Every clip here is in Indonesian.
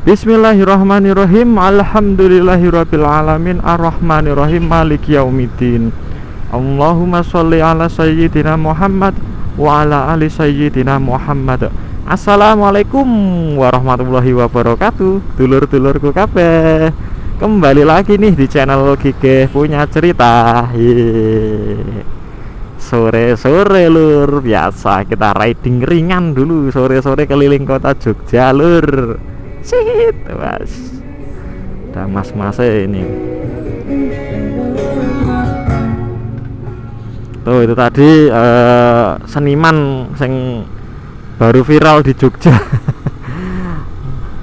Bismillahirrahmanirrahim. Alhamdulillahirabbil alamin arrahmanirrahim maliki yaumiddin. Allahumma sholli ala sayyidina Muhammad wa ala ali sayyidina Muhammad. Assalamualaikum warahmatullahi wabarakatuh. Dulur-dulurku kabeh. Kembali lagi nih di channel Gigih Punya Cerita. Sore-sore lur, biasa kita riding ringan dulu sore-sore keliling kota Jogja lur. Sit, mas. Ada mas-masnya ini. Tuh itu tadi seniman yang baru viral di Jogja.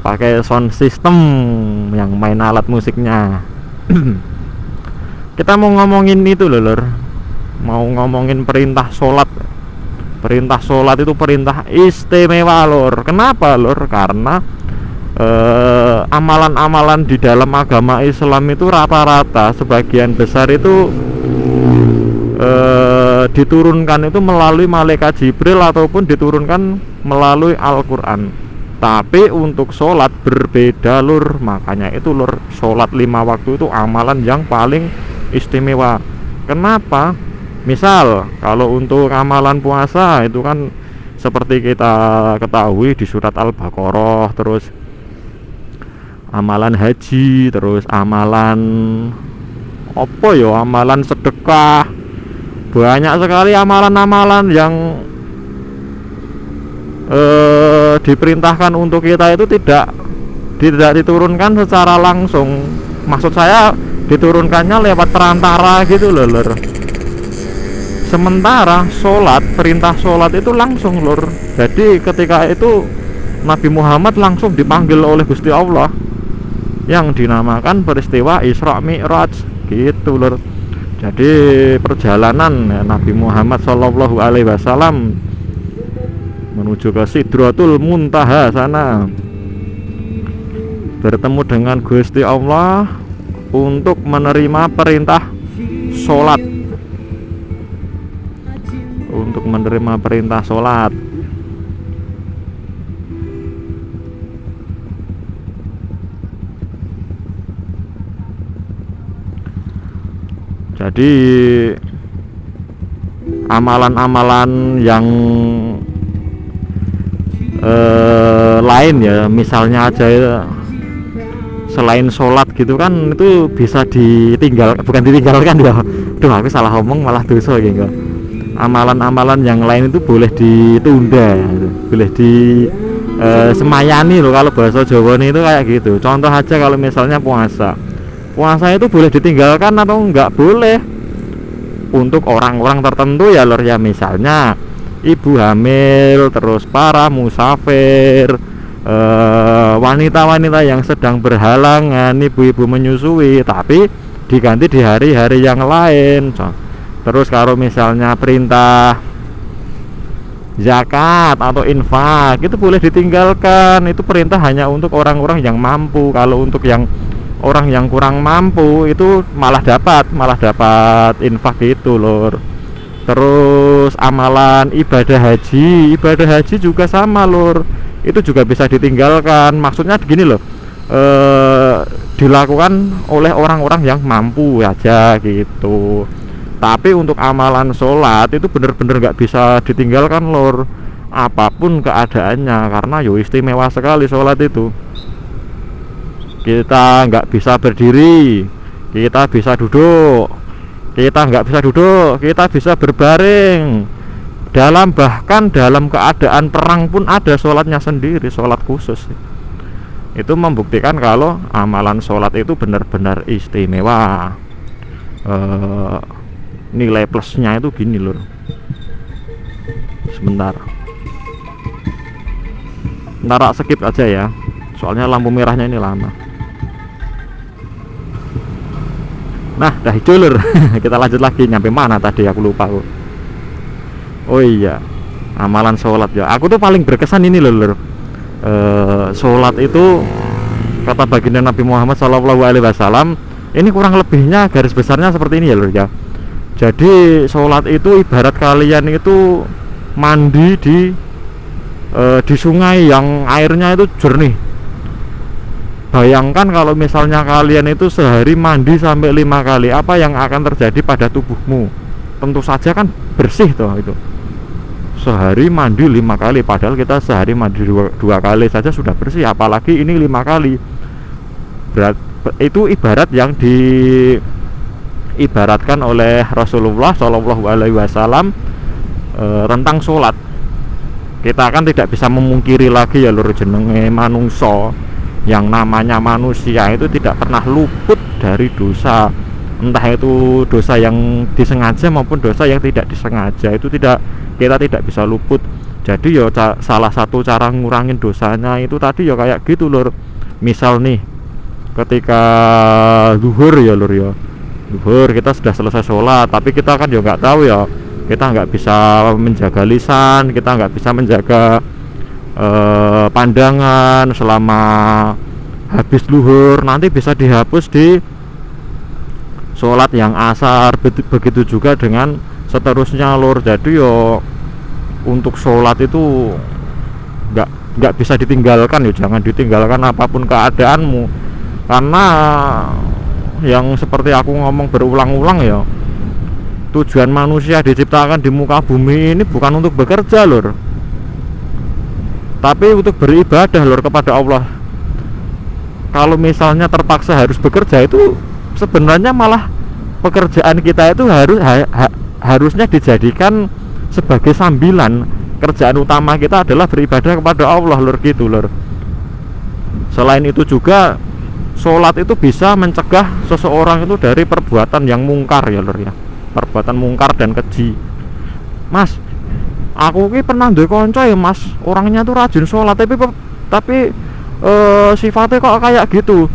Pakai sound system yang main alat musiknya. Kita mau ngomongin itu loh lur. Mau ngomongin perintah sholat. Perintah sholat itu perintah istimewa lur. Kenapa lur? Karena amalan-amalan di dalam agama Islam itu rata-rata sebagian besar itu diturunkan itu melalui malaikat Jibril ataupun diturunkan melalui Al-Quran. Tapi untuk sholat berbeda lur. Makanya itu lur, sholat 5 waktu itu amalan yang paling istimewa. Kenapa? Misal kalau untuk amalan puasa itu kan seperti kita ketahui di surat Al-Baqarah, terus amalan haji, terus amalan apa ya, amalan sedekah, banyak sekali amalan-amalan yang diperintahkan untuk kita itu tidak diturunkan secara langsung. Maksud saya diturunkannya lewat perantara gitu loh lur. Sementara sholat, perintah sholat itu langsung lur. Jadi ketika itu Nabi Muhammad langsung dipanggil oleh Gusti Allah yang dinamakan peristiwa Isra Mi'raj gitu lur. Jadi perjalanan Nabi Muhammad Shallallahu Alaihi Wasallam menuju ke Sidratul Muntaha sana, bertemu dengan Gusti Allah untuk menerima perintah sholat. Untuk menerima perintah sholat. Jadi amalan-amalan yang lain ya, misalnya aja selain sholat gitu kan, itu bisa bukan ditinggalkan ya. Duh, aku salah ngomong malah dosa gitu. Amalan-amalan yang lain itu boleh ditunda, boleh semayani loh kalau bahasa Jawa itu kayak gitu. Contoh aja kalau misalnya puasa itu boleh ditinggalkan atau enggak boleh untuk orang-orang tertentu ya lor ya, misalnya ibu hamil, terus para musafir, wanita-wanita yang sedang berhalangan, ibu-ibu menyusui, tapi diganti di hari-hari yang lain. Terus kalau misalnya perintah zakat atau infak itu boleh ditinggalkan, itu perintah hanya untuk orang-orang yang mampu. Kalau untuk yang orang yang kurang mampu itu malah dapat infak gitu lor. Terus amalan ibadah haji juga sama lor, itu juga bisa ditinggalkan. Maksudnya begini loh, dilakukan oleh orang-orang yang mampu aja gitu. Tapi untuk amalan sholat itu bener-bener nggak bisa ditinggalkan lor, apapun keadaannya, karena yo istimewa sekali sholat itu. Kita nggak bisa berdiri, kita bisa duduk. Kita nggak bisa duduk, kita bisa berbaring. Bahkan dalam keadaan perang pun ada sholatnya sendiri, sholat khusus. Itu membuktikan kalau amalan sholat itu benar-benar istimewa. Nilai plusnya itu gini lur. Sebentar, ntar skip aja ya, soalnya lampu merahnya ini lama. Nah, dah hijau lur. Kita lanjut lagi, nyampe mana tadi aku lupa. Oh iya, amalan sholat ya. Aku tuh paling berkesan ini lur. Sholat itu kata baginda Nabi Muhammad SAW, ini kurang lebihnya garis besarnya seperti ini ya lur ya. Jadi sholat itu ibarat kalian itu mandi di sungai yang airnya itu jernih. Bayangkan kalau misalnya kalian itu sehari mandi sampai 5 kali, apa yang akan terjadi pada tubuhmu? Tentu saja kan bersih toh itu. Sehari mandi 5 kali, padahal kita sehari mandi dua kali saja sudah bersih, apalagi ini 5 kali. Itu ibarat yang diibaratkan oleh Rasulullah SAW tentang sholat. Kita kan tidak bisa memungkiri lagi ya lur, jenenge manungso, yang namanya manusia itu tidak pernah luput dari dosa, entah itu dosa yang disengaja maupun dosa yang tidak disengaja, itu kita tidak bisa luput. Jadi ya salah satu cara ngurangin dosanya itu tadi ya kayak gitu lur. Misal nih ketika zuhur ya lur ya, zuhur kita sudah selesai sholat, tapi kita kan ya nggak tahu ya, kita nggak bisa menjaga lisan, kita nggak bisa menjaga pandangan selama habis zuhur, nanti bisa dihapus di sholat yang asar. Begitu juga dengan seterusnya lur. Jadi yo untuk sholat itu nggak bisa ditinggalkan ya, jangan ditinggalkan apapun keadaanmu, karena yang seperti aku ngomong berulang-ulang ya, tujuan manusia diciptakan di muka bumi ini bukan untuk bekerja lur, tapi untuk beribadah lur kepada Allah. Kalau misalnya terpaksa harus bekerja, itu sebenarnya malah pekerjaan kita itu harusnya dijadikan sebagai sambilan. Kerjaan utama kita adalah beribadah kepada Allah lur, gitu lur. Selain itu juga sholat itu bisa mencegah seseorang itu dari perbuatan yang mungkar ya lur ya, perbuatan mungkar dan keji. Mas, aku ki pernah duwe kanca ya mas, orangnya tuh rajin sholat tapi sifatnya kok kayak gitu.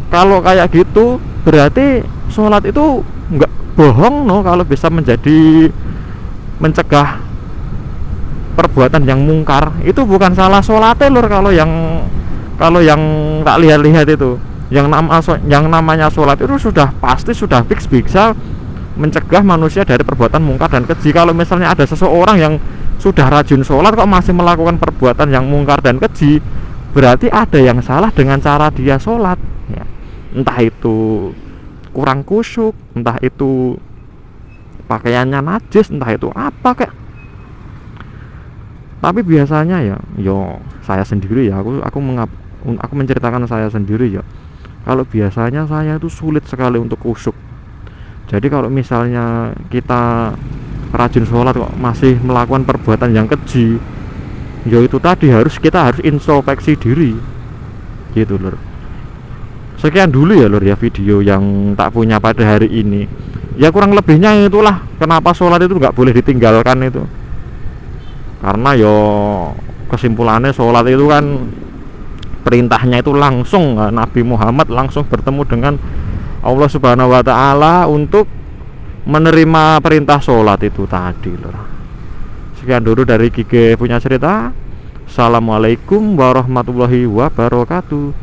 Kalau kayak gitu berarti sholat itu nggak bohong no, kalau bisa mencegah perbuatan yang mungkar. Itu bukan salah sholatnya lur. Kalau yang tak lihat-lihat itu, yang namanya sholat itu sudah pasti sudah fix bisa mencegah manusia dari perbuatan mungkar dan keji. Kalau misalnya ada seseorang yang sudah rajin sholat kok masih melakukan perbuatan yang mungkar dan keji, berarti ada yang salah dengan cara dia sholat ya. Entah itu kurang khusyuk, entah itu pakaiannya najis, entah itu apa kayak. Tapi biasanya ya saya sendiri ya, aku menceritakan saya sendiri ya, kalau biasanya saya itu sulit sekali untuk khusyuk. Jadi kalau misalnya kita rajin sholat kok masih melakukan perbuatan yang keji, ya itu tadi kita harus introspeksi diri gitu lur. Sekian dulu ya lur ya video yang tak punya pada hari ini. Ya kurang lebihnya itulah kenapa sholat itu nggak boleh ditinggalkan itu. Karena kesimpulannya sholat itu kan perintahnya itu langsung, Nabi Muhammad langsung bertemu dengan Allah Subhanahu wa Ta'ala untuk menerima perintah sholat itu tadi lur. Sekian dulu dari Gige punya cerita. Assalamualaikum warahmatullahi wabarakatuh.